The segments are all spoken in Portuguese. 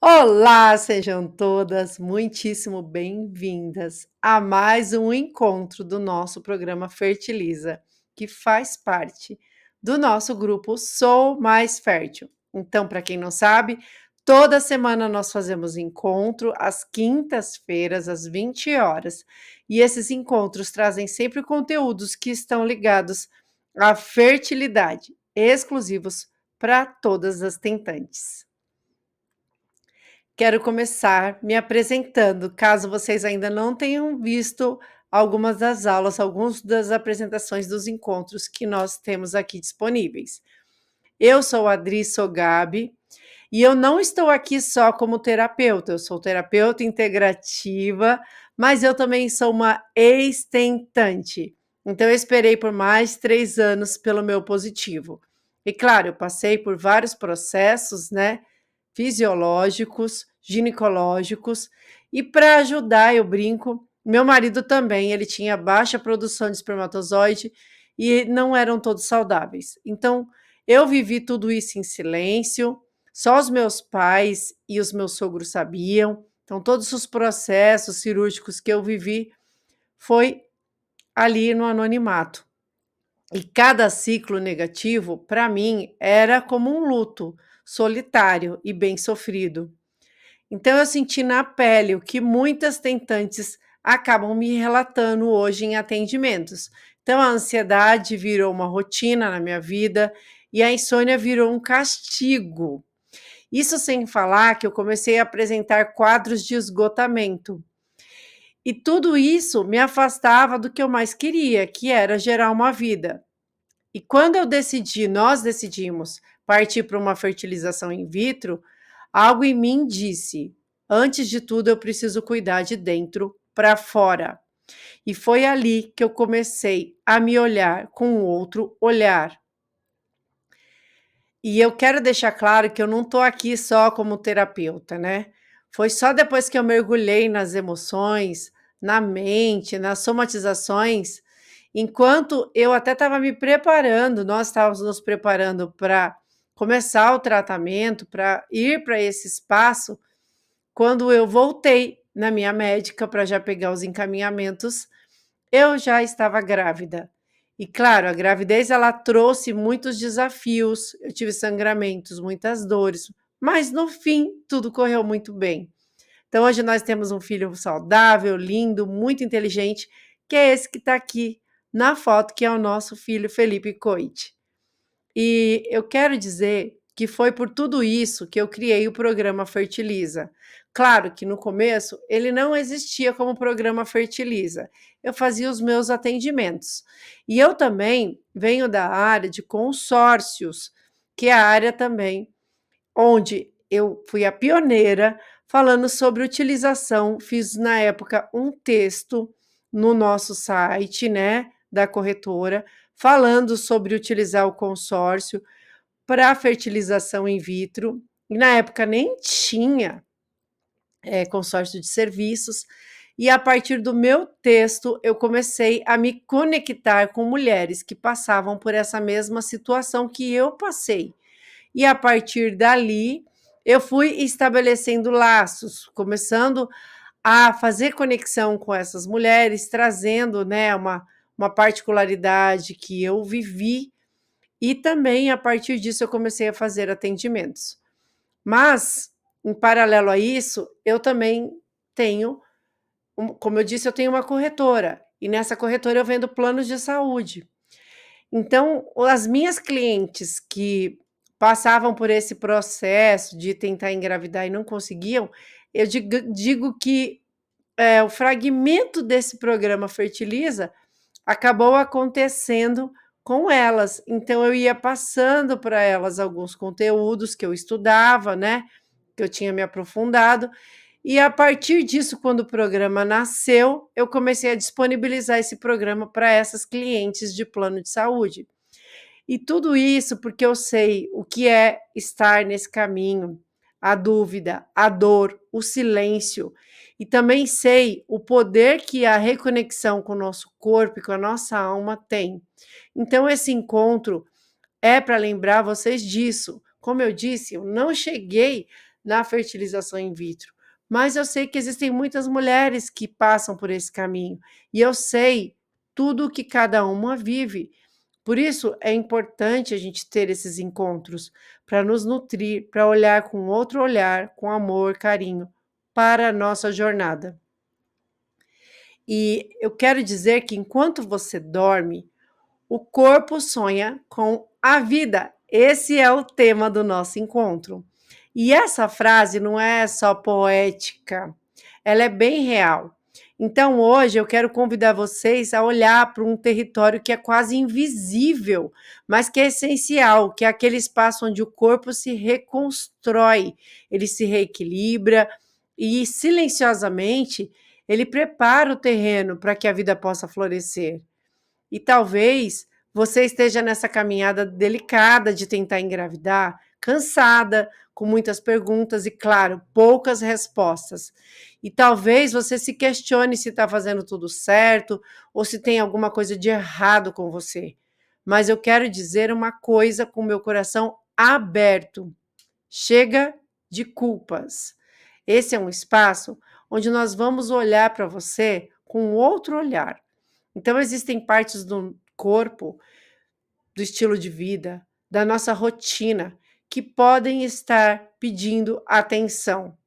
Olá, sejam todas muitíssimo bem-vindas a mais um encontro do nosso programa Fertiliza, que faz parte do nosso grupo Sou Mais Fértil. Então, para quem não sabe, toda semana nós fazemos encontro às quintas-feiras, às 20 horas. E esses encontros trazem sempre conteúdos que estão ligados à fertilidade, exclusivos para todas as tentantes. Quero começar me apresentando, caso vocês ainda não tenham visto algumas das aulas, algumas das apresentações dos encontros que nós temos aqui disponíveis. Eu sou a Adri Sogabi e eu não estou aqui só como terapeuta, eu sou terapeuta integrativa, mas eu também sou uma ex-tentante. Então, eu esperei por mais 3 anos pelo meu positivo. E claro, eu passei por vários processos, né? Fisiológicos, ginecológicos, e para ajudar, eu brinco, meu marido também, ele tinha baixa produção de espermatozoide e não eram todos saudáveis. Então, eu vivi tudo isso em silêncio, só os meus pais e os meus sogros sabiam. Então, todos os processos cirúrgicos que eu vivi foi ali no anonimato. E cada ciclo negativo, para mim, era como um luto solitário e bem sofrido. Então, eu senti na pele o que muitas tentantes acabam me relatando hoje em atendimentos. Então, a ansiedade virou uma rotina na minha vida e a insônia virou um castigo. Isso sem falar que eu comecei a apresentar quadros de esgotamento. E tudo isso me afastava do que eu mais queria, que era gerar uma vida. E quando nós decidimos partir para uma fertilização in vitro, algo em mim disse: antes de tudo, eu preciso cuidar de dentro para fora. E foi ali que eu comecei a me olhar com um outro olhar. E eu quero deixar claro que eu não estou aqui só como terapeuta, né? Foi só depois que eu mergulhei nas emoções, na mente, nas somatizações, enquanto eu até estava me preparando, nós estávamos nos preparando para começar o tratamento, para ir para esse espaço, quando eu voltei na minha médica para já pegar os encaminhamentos, eu já estava grávida. E claro, a gravidez ela trouxe muitos desafios, eu tive sangramentos, muitas dores, mas no fim tudo correu muito bem. Então hoje nós temos um filho saudável, lindo, muito inteligente, que é esse que está aqui na foto, que é o nosso filho Felipe Coit. E eu quero dizer que foi por tudo isso que eu criei o programa Fertiliza. Claro que no começo ele não existia como programa Fertiliza. Eu fazia os meus atendimentos. E eu também venho da área de consórcios, que é a área também onde eu fui a pioneira falando sobre utilização. Fiz na época um texto no nosso site, né, da corretora, falando sobre utilizar o consórcio para fertilização in vitro. E na época nem tinha consórcio de serviços. E a partir do meu texto, eu comecei a me conectar com mulheres que passavam por essa mesma situação que eu passei. E a partir dali, eu fui estabelecendo laços, começando a fazer conexão com essas mulheres, trazendo, né, uma particularidade que eu vivi, e também a partir disso eu comecei a fazer atendimentos. Mas, em paralelo a isso, eu também tenho, como eu disse, eu tenho uma corretora, e nessa corretora eu vendo planos de saúde. Então, as minhas clientes que passavam por esse processo de tentar engravidar e não conseguiam, eu digo que o fragmento desse programa Fertiliza acabou acontecendo com elas. Então, eu ia passando para elas alguns conteúdos que eu estudava, né? Que eu tinha me aprofundado. E a partir disso, quando o programa nasceu, eu comecei a disponibilizar esse programa para essas clientes de plano de saúde. E tudo isso porque eu sei o que é estar nesse caminho, a dúvida, a dor, o silêncio. E também sei o poder que a reconexão com o nosso corpo e com a nossa alma tem. Então, esse encontro é para lembrar vocês disso. Como eu disse, eu não cheguei na fertilização in vitro, mas eu sei que existem muitas mulheres que passam por esse caminho, e eu sei tudo o que cada uma vive. Por isso é importante a gente ter esses encontros, para nos nutrir, para olhar com outro olhar, com amor, carinho, para a nossa jornada. E eu quero dizer que enquanto você dorme, o corpo sonha com a vida. Esse é o tema do nosso encontro. E essa frase não é só poética, ela é bem real. Então, hoje eu quero convidar vocês a olhar para um território que é quase invisível, mas que é essencial, que é aquele espaço onde o corpo se reconstrói, ele se reequilibra e silenciosamente ele prepara o terreno para que a vida possa florescer. E talvez você esteja nessa caminhada delicada de tentar engravidar, cansada, com muitas perguntas e, claro, poucas respostas. E talvez você se questione se está fazendo tudo certo ou se tem alguma coisa de errado com você. Mas eu quero dizer uma coisa com meu coração aberto: chega de culpas. Esse é um espaço onde nós vamos olhar para você com outro olhar. Então, existem partes do corpo, do estilo de vida, da nossa rotina, que podem estar pedindo atenção.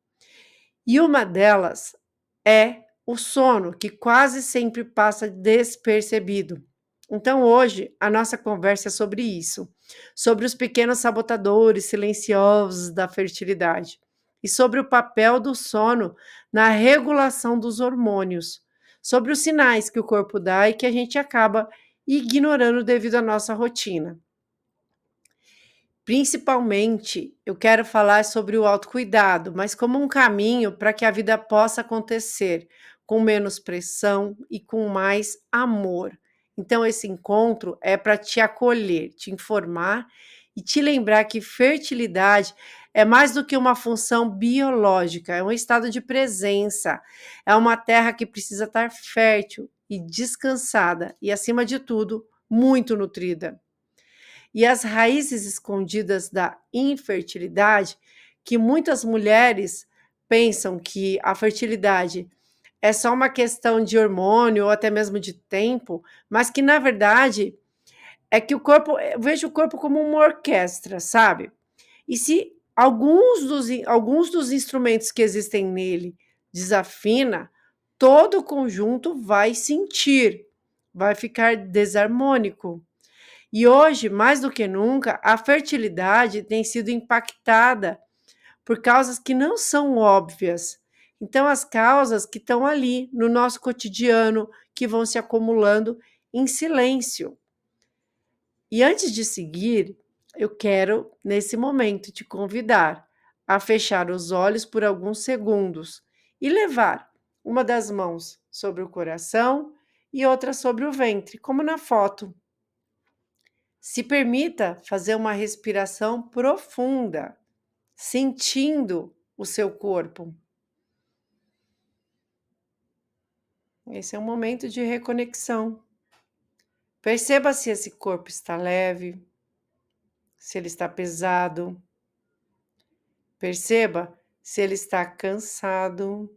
E uma delas é o sono, que quase sempre passa despercebido. Então, hoje, a nossa conversa é sobre isso, sobre os pequenos sabotadores silenciosos da fertilidade e sobre o papel do sono na regulação dos hormônios, sobre os sinais que o corpo dá e que a gente acaba ignorando devido à nossa rotina. Principalmente, eu quero falar sobre o autocuidado, mas como um caminho para que a vida possa acontecer com menos pressão e com mais amor. Então, esse encontro é para te acolher, te informar e te lembrar que fertilidade é mais do que uma função biológica, é um estado de presença, é uma terra que precisa estar fértil e descansada e, acima de tudo, muito nutrida. E as raízes escondidas da infertilidade, que muitas mulheres pensam que a fertilidade é só uma questão de hormônio ou até mesmo de tempo, mas que na verdade é que o corpo, eu vejo o corpo como uma orquestra, sabe? E se alguns dos instrumentos que existem nele desafina, todo o conjunto vai sentir, vai ficar desarmônico. E hoje, mais do que nunca, a fertilidade tem sido impactada por causas que não são óbvias. Então, as causas que estão ali no nosso cotidiano, que vão se acumulando em silêncio. E antes de seguir, eu quero, nesse momento, te convidar a fechar os olhos por alguns segundos e levar uma das mãos sobre o coração e outra sobre o ventre, como na foto. Se permita fazer uma respiração profunda, sentindo o seu corpo. Esse é um momento de reconexão. Perceba se esse corpo está leve, se ele está pesado. Perceba se ele está cansado.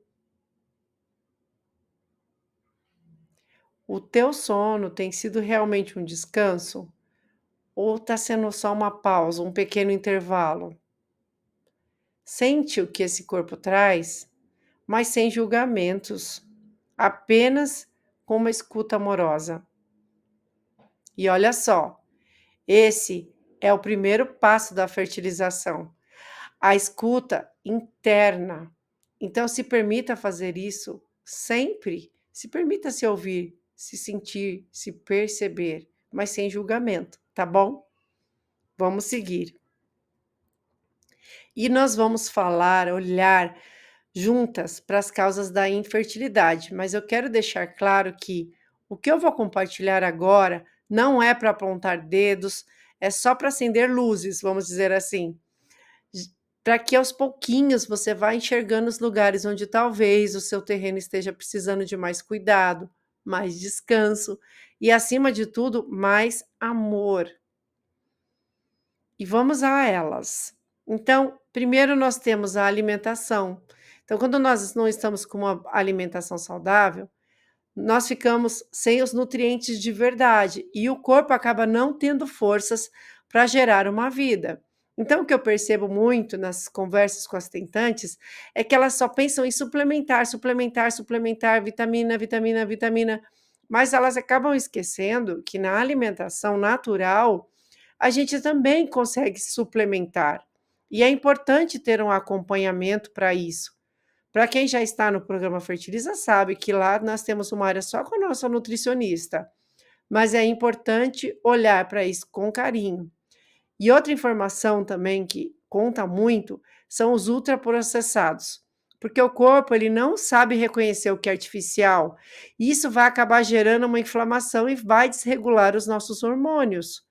O teu sono tem sido realmente um descanso? Ou está sendo só uma pausa, um pequeno intervalo? Sente o que esse corpo traz, mas sem julgamentos, apenas com uma escuta amorosa. E olha só, esse é o primeiro passo da fertilização, a escuta interna. Então, se permita fazer isso sempre. Se permita se ouvir, se sentir, se perceber, mas sem julgamento, tá bom? Vamos seguir. E nós vamos falar, olhar juntas para as causas da infertilidade, mas eu quero deixar claro que o que eu vou compartilhar agora não é para apontar dedos, é só para acender luzes, vamos dizer assim, para que aos pouquinhos você vá enxergando os lugares onde talvez o seu terreno esteja precisando de mais cuidado, mais descanso e, acima de tudo, mais amor. E vamos a elas. Então, primeiro nós temos a alimentação. Então, quando nós não estamos com uma alimentação saudável, nós ficamos sem os nutrientes de verdade e o corpo acaba não tendo forças para gerar uma vida. Então, o que eu percebo muito nas conversas com as tentantes é que elas só pensam em suplementar, suplementar, suplementar, vitamina, vitamina, vitamina, mas elas acabam esquecendo que na alimentação natural a gente também consegue suplementar. E é importante ter um acompanhamento para isso. Para quem já está no programa Fertiliza sabe que lá nós temos uma área só com a nossa nutricionista, mas é importante olhar para isso com carinho. E outra informação também que conta muito são os ultraprocessados, porque o corpo ele não sabe reconhecer o que é artificial, e isso vai acabar gerando uma inflamação e vai desregular os nossos hormônios.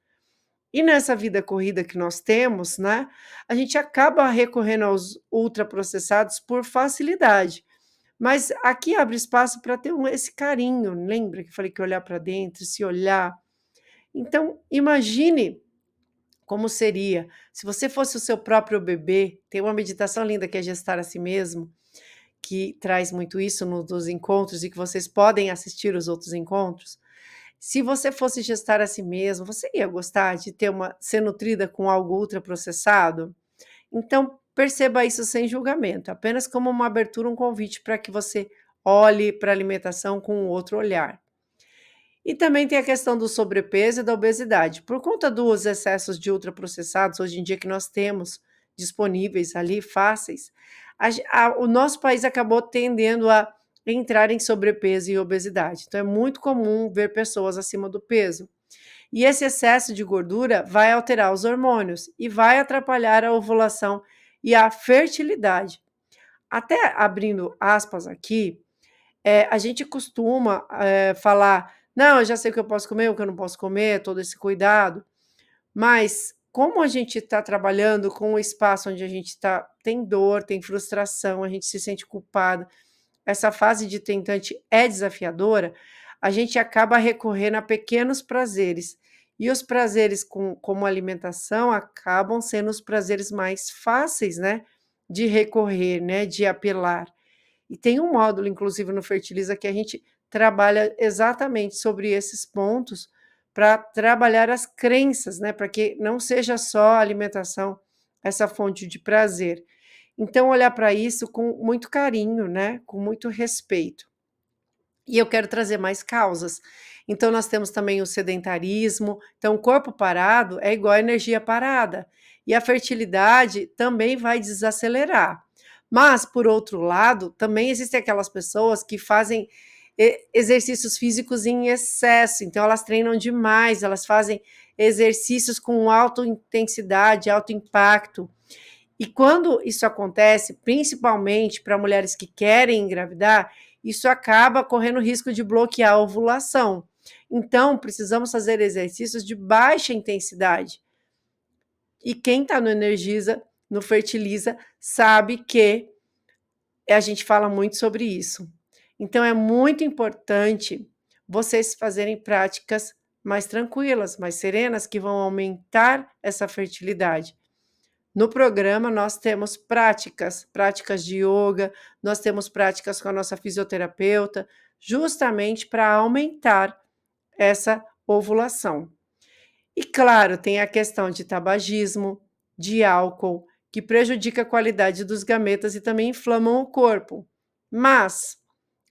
E nessa vida corrida que nós temos, né, a gente acaba recorrendo aos ultraprocessados por facilidade. Mas aqui abre espaço para ter esse carinho, lembra que eu falei que olhar para dentro, se olhar? Então, imagine como seria se você fosse o seu próprio bebê. Tem uma meditação linda que é gestar a si mesmo, que traz muito isso dos encontros e que vocês podem assistir os outros encontros. Se você fosse gestar a si mesmo, você ia gostar de ser nutrida com algo ultraprocessado? Então, perceba isso sem julgamento, apenas como uma abertura, um convite para que você olhe para a alimentação com um outro olhar. E também tem a questão do sobrepeso e da obesidade. Por conta dos excessos de ultraprocessados, hoje em dia que nós temos disponíveis ali, fáceis, o nosso país acabou tendendo a entrar em sobrepeso e obesidade. Então, é muito comum ver pessoas acima do peso. E esse excesso de gordura vai alterar os hormônios e vai atrapalhar a ovulação e a fertilidade. Até abrindo aspas aqui, a gente costuma falar: não, eu já sei o que eu posso comer, o que eu não posso comer, todo esse cuidado, mas como a gente está trabalhando com um espaço onde a gente tem dor, tem frustração, a gente se sente culpada, essa fase de tentante é desafiadora, a gente acaba recorrendo a pequenos prazeres. E os prazeres como alimentação acabam sendo os prazeres mais fáceis, né, de recorrer, né, de apelar. E tem um módulo, inclusive, no Fertiliza que a gente trabalha exatamente sobre esses pontos para trabalhar as crenças, né, para que não seja só a alimentação essa fonte de prazer. Então, olhar para isso com muito carinho, né, com muito respeito. E eu quero trazer mais causas. Então, nós temos também o sedentarismo. Então, o corpo parado é igual a energia parada. E a fertilidade também vai desacelerar. Mas, por outro lado, também existem aquelas pessoas que fazem exercícios físicos em excesso. Então, elas treinam demais, elas fazem exercícios com alta intensidade, alto impacto. E quando isso acontece, principalmente para mulheres que querem engravidar, isso acaba correndo risco de bloquear a ovulação. Então, precisamos fazer exercícios de baixa intensidade. E quem está no Energiza, no Fertiliza, sabe que a gente fala muito sobre isso. Então, é muito importante vocês fazerem práticas mais tranquilas, mais serenas, que vão aumentar essa fertilidade. No programa, nós temos práticas de yoga, nós temos práticas com a nossa fisioterapeuta, justamente para aumentar essa ovulação. E claro, tem a questão de tabagismo, de álcool, que prejudica a qualidade dos gametas e também inflamam o corpo. Mas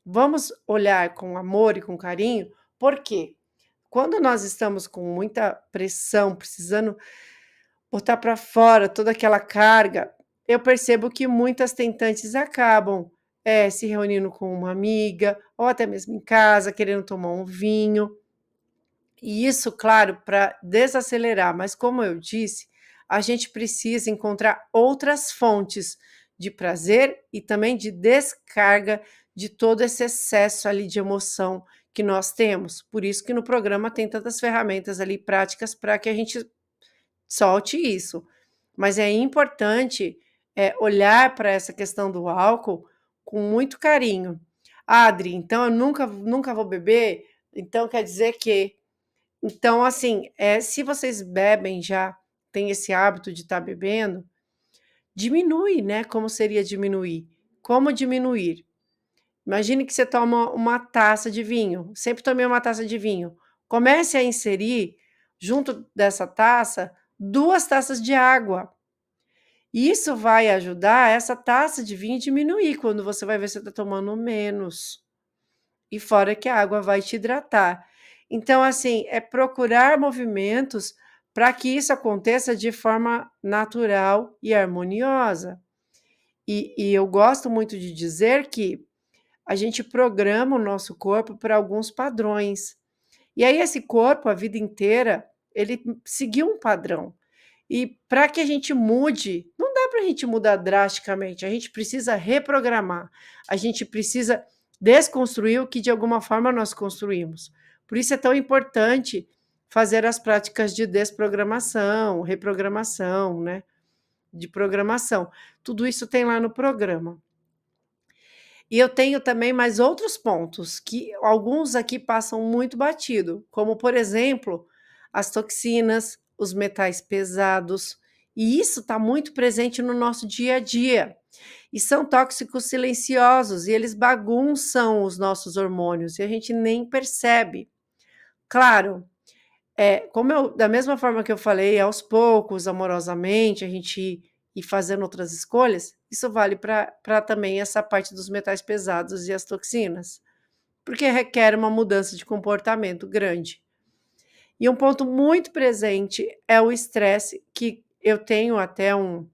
vamos olhar com amor e com carinho, porque quando nós estamos com muita pressão, precisando botar para fora toda aquela carga, eu percebo que muitas tentantes acabam, se reunindo com uma amiga ou até mesmo em casa, querendo tomar um vinho. E isso, claro, para desacelerar, mas como eu disse, a gente precisa encontrar outras fontes de prazer e também de descarga de todo esse excesso ali de emoção que nós temos. Por isso que no programa tem tantas ferramentas ali práticas para que a gente solte isso. Mas é importante, olhar para essa questão do álcool com muito carinho. "Adri, então eu nunca vou beber? Então quer dizer que..." Então, assim, se vocês bebem já, têm esse hábito de estar bebendo, diminui, né, como seria diminuir? Como diminuir? Imagine que você toma uma taça de vinho, sempre tomei uma taça de vinho. Comece a inserir, junto dessa taça, 2 taças de água. Isso vai ajudar essa taça de vinho diminuir, quando você vai ver você está tomando menos. E fora que a água vai te hidratar. Então, assim, é procurar movimentos para que isso aconteça de forma natural e harmoniosa. E eu gosto muito de dizer que a gente programa o nosso corpo para alguns padrões. E aí esse corpo, a vida inteira, ele seguiu um padrão. E para que a gente mude, não dá para a gente mudar drasticamente, a gente precisa reprogramar, a gente precisa desconstruir o que de alguma forma nós construímos. Por isso é tão importante fazer as práticas de desprogramação, reprogramação, né? De programação. Tudo isso tem lá no programa. E eu tenho também mais outros pontos, que alguns aqui passam muito batido, como, por exemplo, as toxinas, os metais pesados, e isso está muito presente no nosso dia a dia. E são tóxicos silenciosos, e eles bagunçam os nossos hormônios, e a gente nem percebe. Claro, como da mesma forma que eu falei, aos poucos, amorosamente, a gente ir fazendo outras escolhas, isso vale para também essa parte dos metais pesados e as toxinas, porque requer uma mudança de comportamento grande. E um ponto muito presente é o estresse, que eu tenho até um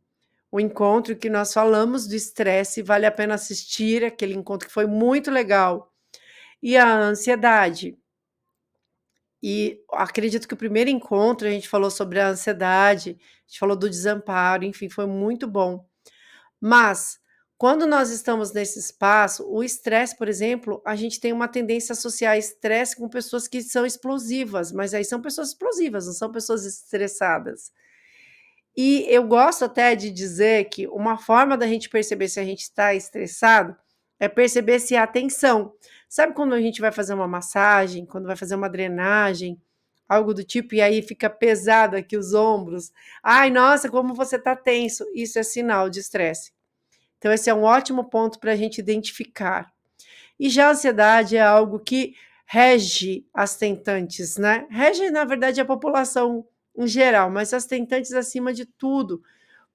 encontro que nós falamos do estresse, vale a pena assistir aquele encontro que foi muito legal. E a ansiedade. E acredito que o primeiro encontro a gente falou sobre a ansiedade, a gente falou do desamparo, enfim, foi muito bom. Mas, quando nós estamos nesse espaço, o estresse, por exemplo, a gente tem uma tendência a associar estresse com pessoas que são explosivas, mas aí são pessoas explosivas, não são pessoas estressadas. E eu gosto até de dizer que uma forma da gente perceber se a gente está estressado é perceber se há tensão. Sabe quando a gente vai fazer uma massagem, quando vai fazer uma drenagem, algo do tipo, e aí fica pesado aqui os ombros? Ai, nossa, como você está tenso! Isso é sinal de estresse. Então, esse é um ótimo ponto para a gente identificar. E já a ansiedade é algo que rege as tentantes, né? Rege, na verdade, a população em geral, mas as tentantes acima de tudo.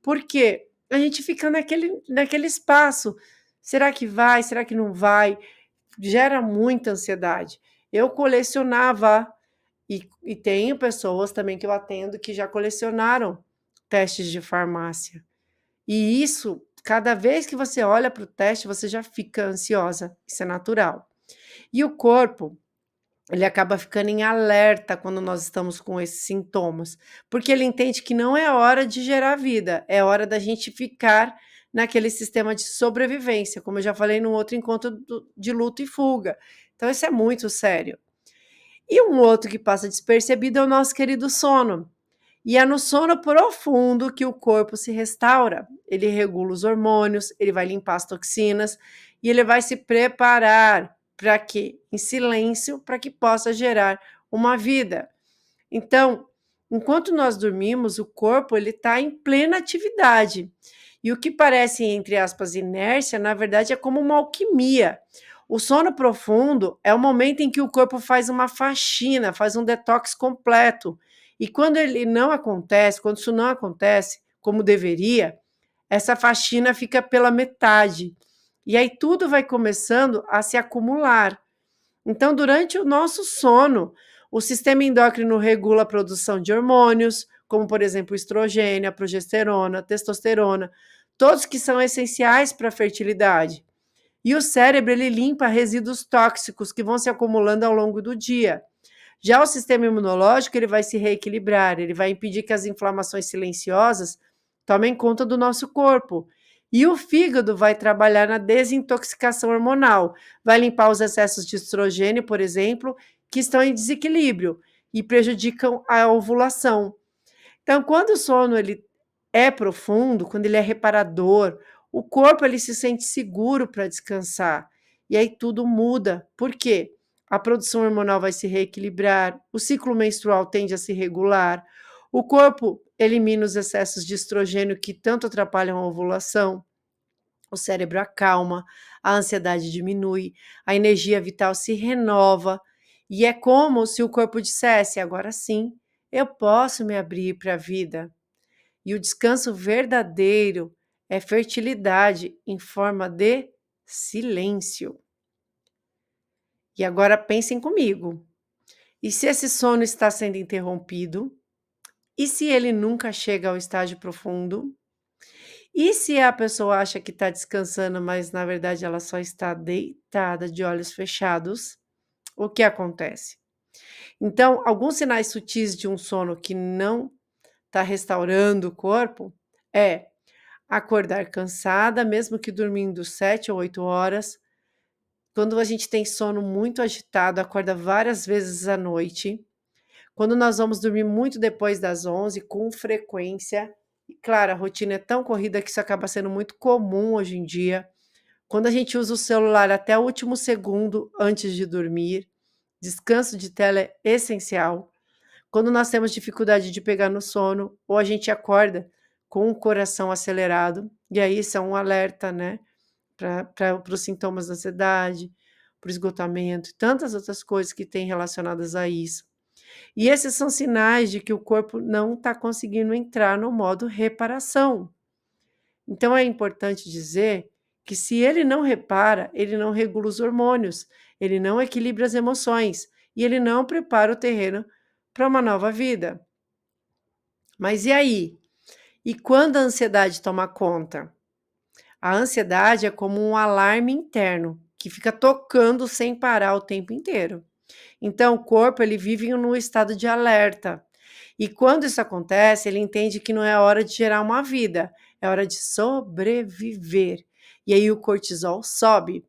Por quê? A gente fica naquele espaço. Será que vai? Será que não vai? Gera muita ansiedade. Eu colecionava, e tenho pessoas também que eu atendo que já colecionaram testes de farmácia. E isso, cada vez que você olha para o teste, você já fica ansiosa. Isso é natural. E o corpo, ele acaba ficando em alerta quando nós estamos com esses sintomas, porque ele entende que não é hora de gerar vida, é hora da gente ficar naquele sistema de sobrevivência, como eu já falei no outro encontro de luta e fuga. Então, isso é muito sério. E um outro que passa despercebido é o nosso querido sono. E é no sono profundo que o corpo se restaura. Ele regula os hormônios, ele vai limpar as toxinas e ele vai se preparar para quê? Em silêncio, para que possa gerar uma vida. Então, enquanto nós dormimos, o corpo ele está em plena atividade. E o que parece, entre aspas, inércia, na verdade é como uma alquimia. O sono profundo é o momento em que o corpo faz uma faxina, faz um detox completo. E quando ele não acontece, quando isso não acontece como deveria, essa faxina fica pela metade. E aí tudo vai começando a se acumular. Então, durante o nosso sono, o sistema endócrino regula a produção de hormônios, como, por exemplo, o estrogênio, a progesterona, a testosterona, todos que são essenciais para a fertilidade. E o cérebro, ele limpa resíduos tóxicos que vão se acumulando ao longo do dia. Já o sistema imunológico, ele vai se reequilibrar, ele vai impedir que as inflamações silenciosas tomem conta do nosso corpo. E o fígado vai trabalhar na desintoxicação hormonal, vai limpar os excessos de estrogênio, por exemplo, que estão em desequilíbrio e prejudicam a ovulação. Então, quando o sono ele é profundo, quando ele é reparador, o corpo ele se sente seguro para descansar. E aí tudo muda. Por quê? A produção hormonal vai se reequilibrar, o ciclo menstrual tende a se regular, O corpo elimina os excessos de estrogênio que tanto atrapalham a ovulação, o cérebro acalma, a ansiedade diminui, a energia vital se renova e é como se o corpo dissesse: agora sim, eu posso me abrir para a vida. E o descanso verdadeiro é fertilidade em forma de silêncio. E agora pensem comigo. E se esse sono está sendo interrompido? E se ele nunca chega ao estágio profundo? E se a pessoa acha que está descansando, mas na verdade ela só está deitada de olhos fechados? O que acontece? Então, alguns sinais sutis de um sono que não está restaurando o corpo é acordar cansada, mesmo que dormindo 7 ou 8 horas. Quando a gente tem sono muito agitado, acorda várias vezes à noite. Quando nós vamos dormir muito depois das 11, com frequência. E claro, a rotina é tão corrida que isso acaba sendo muito comum hoje em dia. Quando a gente usa o celular até o último segundo antes de dormir, descanso de tela é essencial. Quando nós temos dificuldade de pegar no sono, ou a gente acorda com o coração acelerado, e aí isso é um alerta, né, para os sintomas da ansiedade, para o esgotamento e tantas outras coisas que têm relacionadas a isso. E esses são sinais de que o corpo não está conseguindo entrar no modo reparação. Então é importante dizer que se ele não repara, ele não regula os hormônios, ele não equilibra as emoções e ele não prepara o terreno para uma nova vida. Mas e aí? E quando a ansiedade toma conta? A ansiedade é como um alarme interno que fica tocando sem parar o tempo inteiro. Então o corpo ele vive num estado de alerta. E quando isso acontece, ele entende que não é hora de gerar uma vida, é hora de sobreviver. E aí o cortisol sobe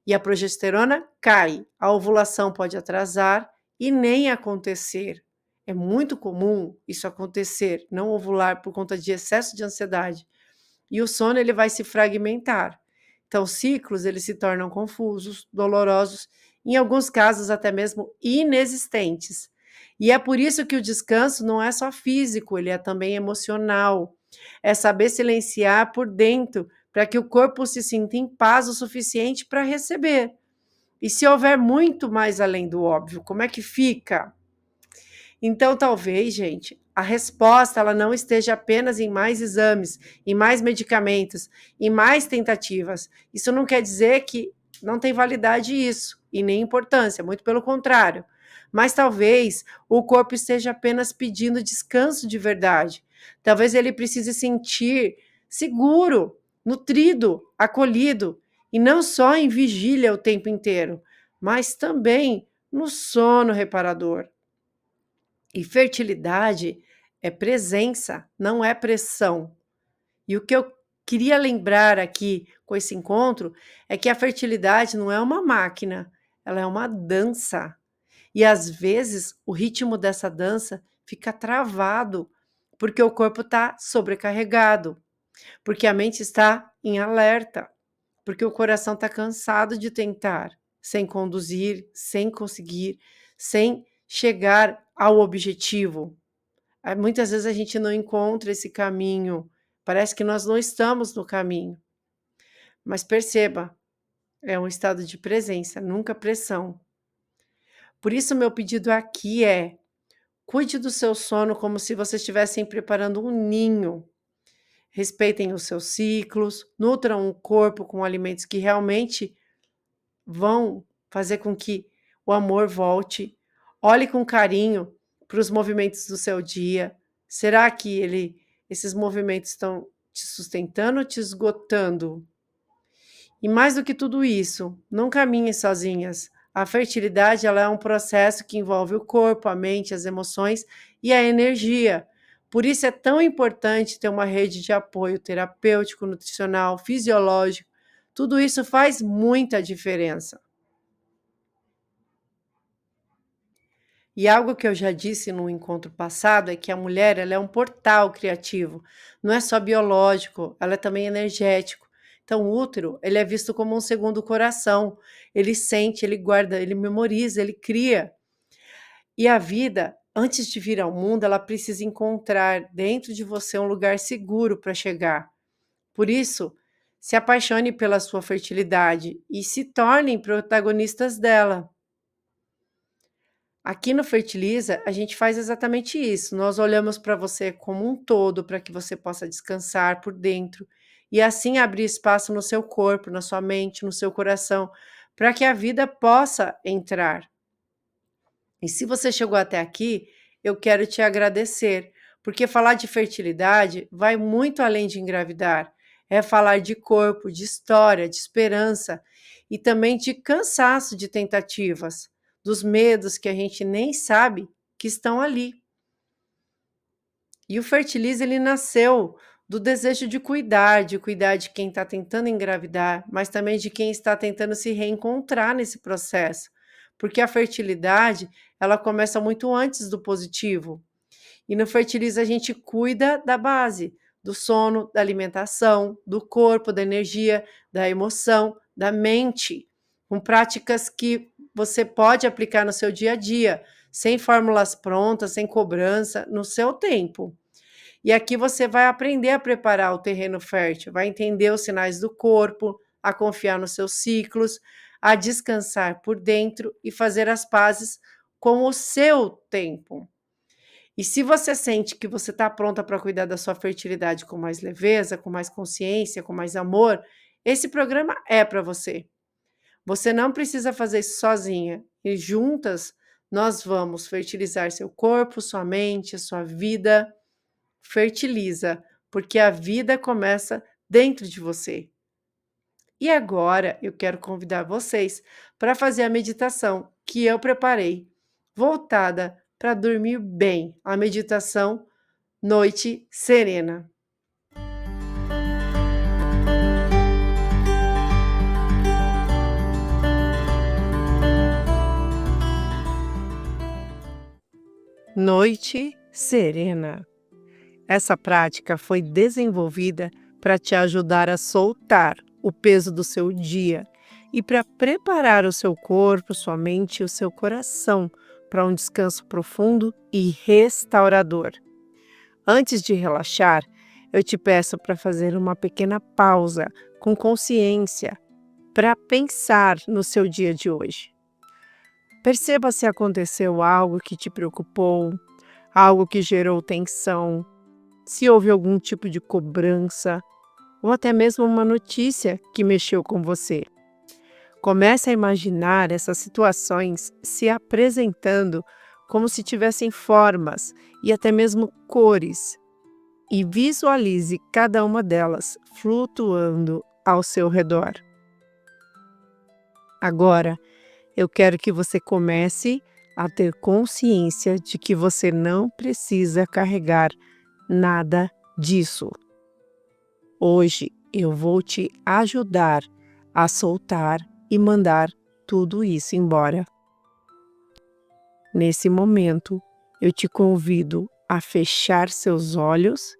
e a progesterona cai. A ovulação pode atrasar e nem acontecer. É muito comum isso acontecer, não ovular por conta de excesso de ansiedade. E o sono ele vai se fragmentar. Então, os ciclos eles se tornam confusos, dolorosos, em alguns casos até mesmo inexistentes. E é por isso que o descanso não é só físico, ele é também emocional. É saber silenciar por dentro para que o corpo se sinta em paz o suficiente para receber. E se houver muito mais além do óbvio, como é que fica? Então, talvez, gente, a resposta ela não esteja apenas em mais exames, em mais medicamentos, em mais tentativas. Isso não quer dizer que não tem validade isso e nem importância, muito pelo contrário. Mas talvez o corpo esteja apenas pedindo descanso de verdade. Talvez ele precise sentir seguro, nutrido, acolhido, e não só em vigília o tempo inteiro, mas também no sono reparador. E fertilidade é presença, não é pressão. E o que eu queria lembrar aqui com esse encontro é que a fertilidade não é uma máquina, ela é uma dança. E às vezes o ritmo dessa dança fica travado, porque o corpo está sobrecarregado, porque a mente está em alerta, porque o coração está cansado de tentar, sem conduzir, sem conseguir, sem chegar ao objetivo. Muitas vezes a gente não encontra esse caminho, parece que nós não estamos no caminho. Mas perceba, é um estado de presença, nunca pressão. Por isso, meu pedido aqui é: cuide do seu sono como se vocês estivessem preparando um ninho. Respeitem os seus ciclos, nutram o corpo com alimentos que realmente vão fazer com que o amor volte. Olhe com carinho para os movimentos do seu dia. Será que esses movimentos estão te sustentando ou te esgotando? E mais do que tudo isso, não caminhem sozinhas. A fertilidade ela é um processo que envolve o corpo, a mente, as emoções e a energia. Por isso é tão importante ter uma rede de apoio terapêutico, nutricional, fisiológico. Tudo isso faz muita diferença. E algo que eu já disse no encontro passado é que a mulher ela é um portal criativo, não é só biológico, ela é também energético. Então, o útero ele é visto como um segundo coração, ele sente, ele guarda, ele memoriza, ele cria. E a vida Antes de vir ao mundo, ela precisa encontrar dentro de você um lugar seguro para chegar. Por isso, se apaixone pela sua fertilidade e se tornem protagonistas dela. Aqui no Fertiliza, a gente faz exatamente isso. Nós olhamos para você como um todo, para que você possa descansar por dentro e assim abrir espaço no seu corpo, na sua mente, no seu coração, para que a vida possa entrar. E se você chegou até aqui, eu quero te agradecer, porque falar de fertilidade vai muito além de engravidar. É falar de corpo, de história, de esperança e também de cansaço de tentativas, dos medos que a gente nem sabe que estão ali. E o Fertiliza, ele nasceu do desejo de cuidar de quem está tentando engravidar, mas também de quem está tentando se reencontrar nesse processo. Porque a fertilidade, ela começa muito antes do positivo. E no Fertiliza a gente cuida da base, do sono, da alimentação, do corpo, da energia, da emoção, da mente, com práticas que você pode aplicar no seu dia a dia, sem fórmulas prontas, sem cobrança, no seu tempo. E aqui você vai aprender a preparar o terreno fértil, vai entender os sinais do corpo, a confiar nos seus ciclos, a descansar por dentro e fazer as pazes com o seu tempo. E se você sente que você está pronta para cuidar da sua fertilidade com mais leveza, com mais consciência, com mais amor, esse programa é para você. Você não precisa fazer isso sozinha. E juntas nós vamos fertilizar seu corpo, sua mente, sua vida. Fertiliza, porque a vida começa dentro de você. E agora eu quero convidar vocês para fazer a meditação que eu preparei, voltada para dormir bem, a meditação Noite Serena. Noite Serena. Essa prática foi desenvolvida para te ajudar a soltar o peso do seu dia e para preparar o seu corpo, sua mente e o seu coração para um descanso profundo e restaurador. Antes de relaxar, eu te peço para fazer uma pequena pausa com consciência para pensar no seu dia de hoje. Perceba se aconteceu algo que te preocupou, algo que gerou tensão, se houve algum tipo de cobrança ou até mesmo uma notícia que mexeu com você. Comece a imaginar essas situações se apresentando como se tivessem formas e até mesmo cores, e visualize cada uma delas flutuando ao seu redor. Agora, eu quero que você comece a ter consciência de que você não precisa carregar nada disso. Hoje eu vou te ajudar a soltar e mandar tudo isso embora. Nesse momento, eu te convido a fechar seus olhos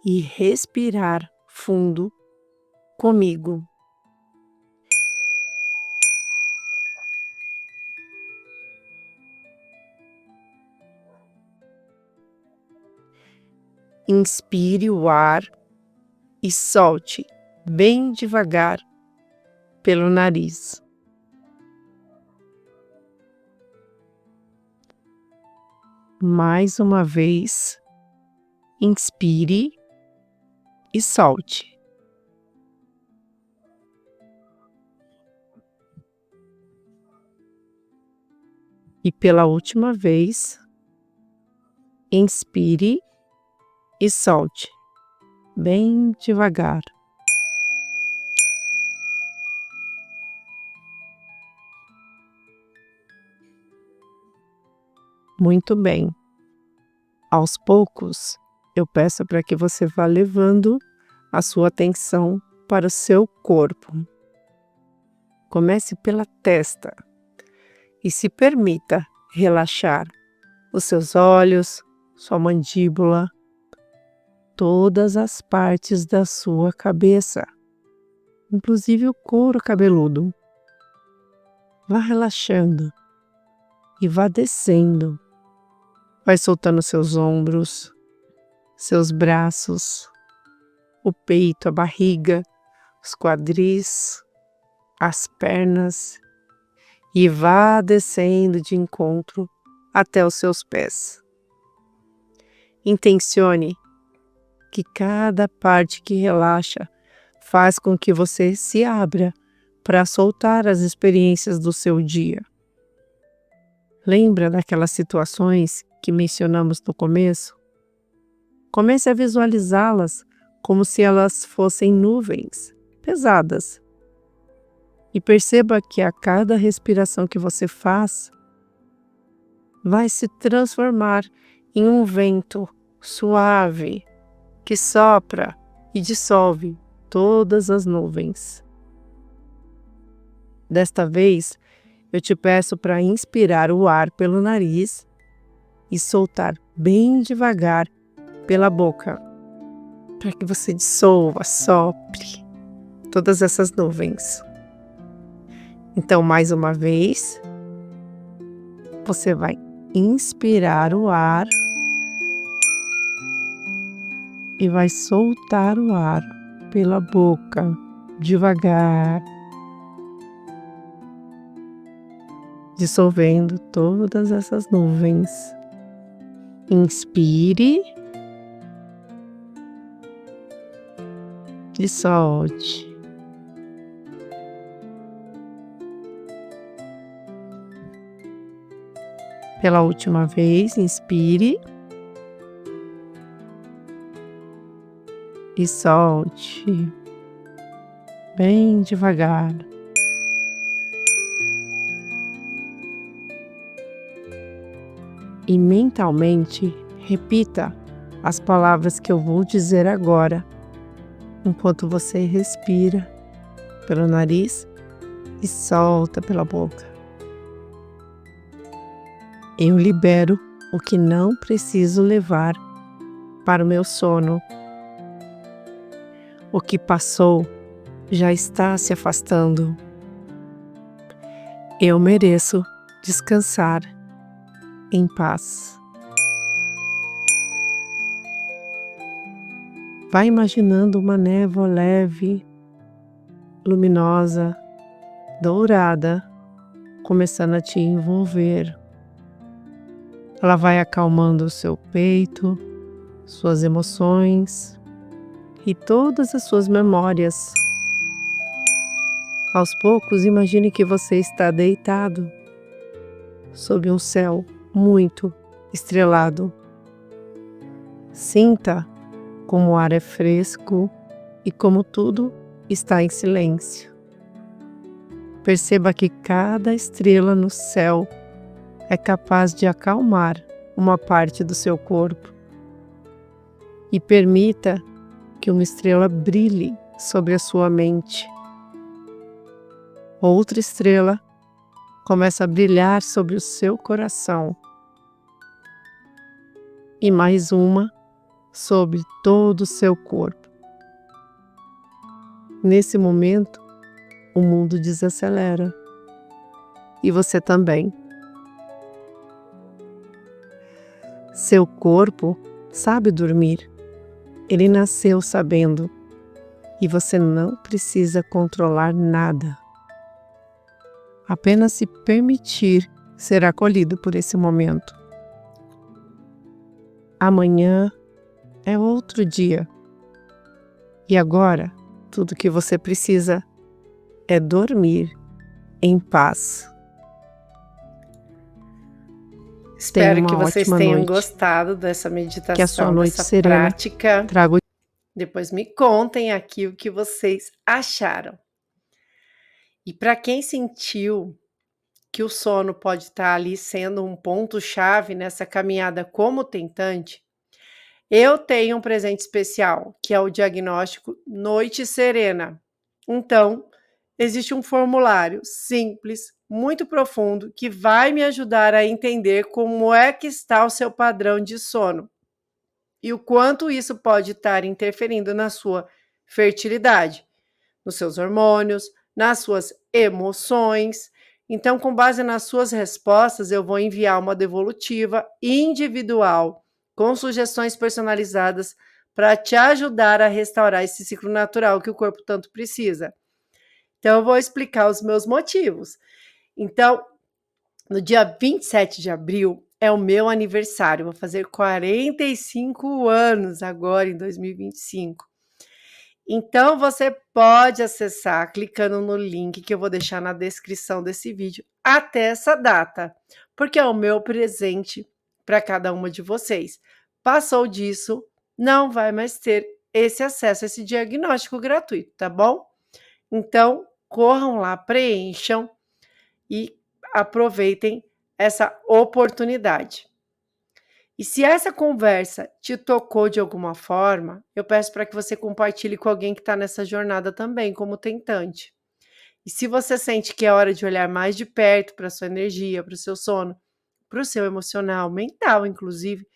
e respirar fundo comigo. Inspire o ar e solte bem devagar pelo nariz. Mais uma vez, inspire e solte. E pela última vez, inspire e solte bem devagar. Muito bem. Aos poucos, eu peço para que você vá levando a sua atenção para o seu corpo. Comece pela testa e se permita relaxar os seus olhos, sua mandíbula, todas as partes da sua cabeça, inclusive o couro cabeludo. Vá relaxando e vá descendo Vai soltando seus ombros, seus braços, o peito, a barriga, os quadris, as pernas e vá descendo de encontro até os seus pés. Intencione que cada parte que relaxa faz com que você se abra para soltar as experiências do seu dia. Lembra daquelas situações que mencionamos no começo? Comece a visualizá-las como se elas fossem nuvens pesadas. E perceba que a cada respiração que você faz, vai se transformar em um vento suave que sopra e dissolve todas as nuvens. Desta vez, eu te peço para inspirar o ar pelo nariz e soltar bem devagar pela boca, para que você dissolva, sopre todas essas nuvens. Então, mais uma vez, você vai inspirar o ar e vai soltar o ar pela boca, devagar, dissolvendo todas essas nuvens. Inspire e solte. Pela última vez, inspire e solte, bem devagar. E mentalmente repita as palavras que eu vou dizer agora, enquanto você respira pelo nariz e solta pela boca. Eu libero o que não preciso levar para o meu sono. O que passou já está se afastando. Eu mereço descansar em paz. Vai imaginando uma névoa leve, luminosa, dourada, começando a te envolver. Ela vai acalmando o seu peito, suas emoções e todas as suas memórias. Aos poucos, imagine que você está deitado sob um céu muito estrelado. Sinta como o ar é fresco e como tudo está em silêncio. Perceba que cada estrela no céu é capaz de acalmar uma parte do seu corpo. E permita que uma estrela brilhe sobre a sua mente. Outra estrela começa a brilhar sobre o seu coração. E mais uma sobre todo o seu corpo. Nesse momento, o mundo desacelera. E você também. Seu corpo sabe dormir. Ele nasceu sabendo. E você não precisa controlar nada. Apenas se permitir ser acolhido por esse momento. Amanhã é outro dia. E agora, tudo que você precisa é dormir em paz. Espero que vocês tenham gostado dessa meditação, que a sua noite dessa serena prática. Depois me contem aqui o que vocês acharam. E para quem sentiu que o sono pode estar ali sendo um ponto-chave nessa caminhada como tentante, eu tenho um presente especial, que é o diagnóstico Noite Serena. Então, existe um formulário simples, muito profundo, que vai me ajudar a entender como é que está o seu padrão de sono e o quanto isso pode estar interferindo na sua fertilidade, nos seus hormônios, nas suas emoções Então, com base nas suas respostas, eu vou enviar uma devolutiva individual com sugestões personalizadas para te ajudar a restaurar esse ciclo natural que o corpo tanto precisa. Então, eu vou explicar os meus motivos. Então, no dia 27 de abril é o meu aniversário, vou fazer 45 anos agora em 2025. Então você pode acessar clicando no link que eu vou deixar na descrição desse vídeo até essa data, porque é o meu presente para cada uma de vocês. Passou disso, não vai mais ter esse acesso, esse diagnóstico gratuito, tá bom? Então, corram lá, preencham e aproveitem essa oportunidade. E se essa conversa te tocou de alguma forma, eu peço para que você compartilhe com alguém que está nessa jornada também, como tentante. E se você sente que é hora de olhar mais de perto para a sua energia, para o seu sono, para o seu emocional, mental, inclusive,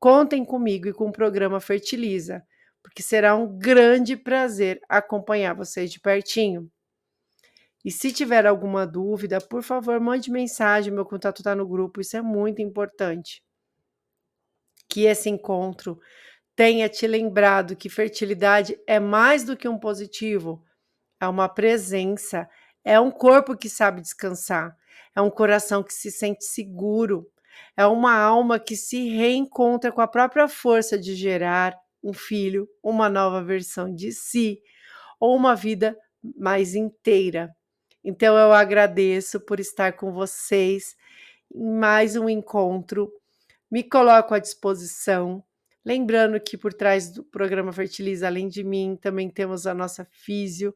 contem comigo e com o programa Fertiliza, porque será um grande prazer acompanhar vocês de pertinho. E se tiver alguma dúvida, por favor, mande mensagem, meu contato está no grupo, isso é muito importante. Que esse encontro tenha te lembrado que fertilidade é mais do que um positivo, é uma presença, é um corpo que sabe descansar, é um coração que se sente seguro, é uma alma que se reencontra com a própria força de gerar um filho, uma nova versão de si, ou uma vida mais inteira. Então eu agradeço por estar com vocês em mais um encontro. Me coloco à disposição. Lembrando que por trás do programa Fertiliza, além de mim, também temos a nossa físio,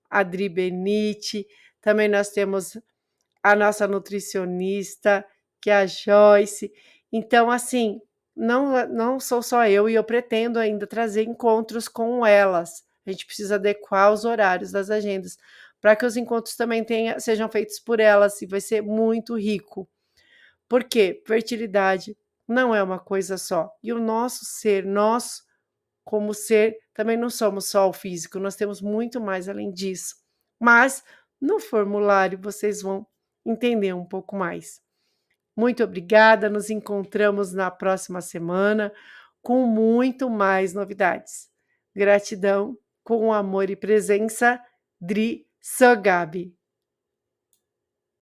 Adri Benite, também nós temos a nossa nutricionista, que é a Joyce. Então, assim, não sou só eu e eu pretendo ainda trazer encontros com elas. A gente precisa adequar os horários das agendas para que os encontros também sejam feitos por elas e vai ser muito rico. Por quê? Fertilidade não é uma coisa só. E o nosso ser, nós, como ser, também não somos só o físico, nós temos muito mais além disso. Mas no formulário vocês vão entender um pouco mais. Muito obrigada, nos encontramos na próxima semana com muito mais novidades. Gratidão, com amor e presença, Dri Sogabi.